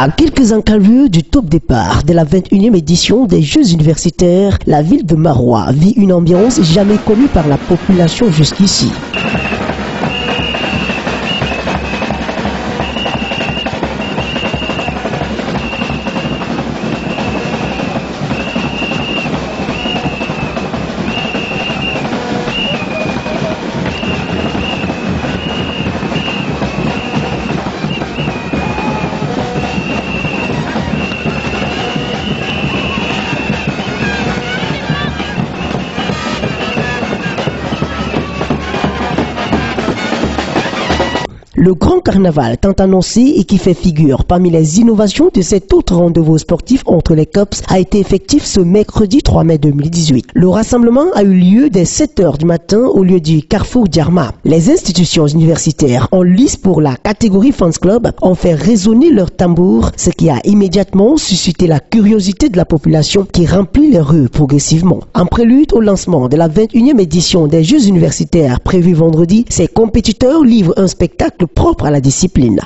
À quelques enclavures du top départ de la 21e édition des Jeux universitaires, la ville de Maroua vit une ambiance jamais connue par la population jusqu'ici. Le grand carnaval tant annoncé et qui fait figure parmi les innovations de cet autre rendez-vous sportif entre les COPS a été effectif ce mercredi 3 mai 2018. Le rassemblement a eu lieu dès 7 h du matin au lieu du Carrefour Diarma. Les institutions universitaires en lice pour la catégorie Fans Club ont fait résonner leurs tambours, ce qui a immédiatement suscité la curiosité de la population qui remplit les rues progressivement. En prélude au lancement de la 21e édition des Jeux universitaires prévus vendredi, ces compétiteurs livrent un spectacle propre à la discipline.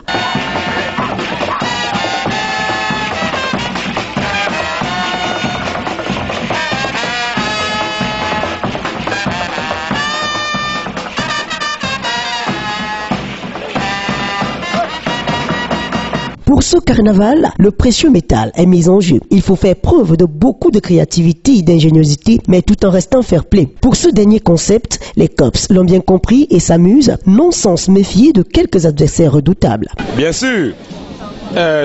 Pour ce carnaval, le précieux métal est mis en jeu. Il faut faire preuve de beaucoup de créativité et d'ingéniosité, mais tout en restant fair-play. Pour ce dernier concept, les COPS l'ont bien compris et s'amusent, non sans se méfier de quelques adversaires redoutables. Bien sûr,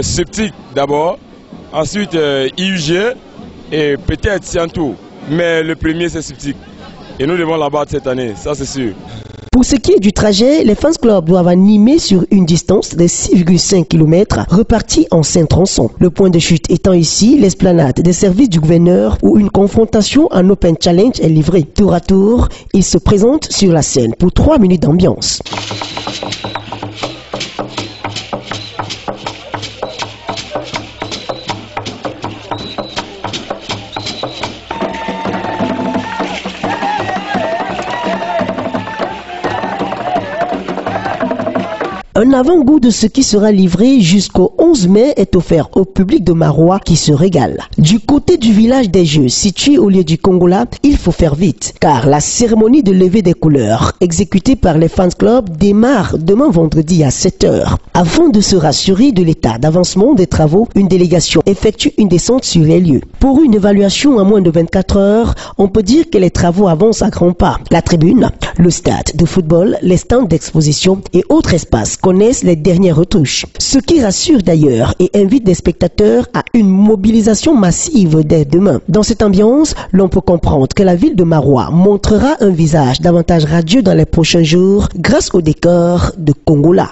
Sceptique d'abord, ensuite IUG et peut-être Sianto, mais le premier c'est Sceptique. Et nous devons la battre cette année, ça c'est sûr. Pour ce qui est du trajet, les fans clubs doivent animer sur une distance de 6,5 km repartie en 5 tronçons. Le point de chute étant ici l'esplanade des services du gouverneur où une confrontation en open challenge est livrée. Tour à tour, ils se présentent sur la scène pour 3 minutes d'ambiance. Un avant-goût de ce qui sera livré jusqu'au 11 mai est offert au public de Maroua qui se régale. Du côté du village des Jeux, situé au lieu du Congola, il faut faire vite, car la cérémonie de levée des couleurs, exécutée par les fans clubs, démarre demain vendredi à 7 h. Afin de se rassurer de l'état d'avancement des travaux, une délégation effectue une descente sur les lieux. Pour une évaluation en moins de 24 heures, on peut dire que les travaux avancent à grands pas. La tribune, le stade de football, les stands d'exposition et autres espaces connaissent les dernières retouches. Ce qui rassure d'ailleurs et invite des spectateurs à une mobilisation massive dès demain. Dans cette ambiance, l'on peut comprendre que la ville de Maroua montrera un visage davantage radieux dans les prochains jours grâce au décor de Congola.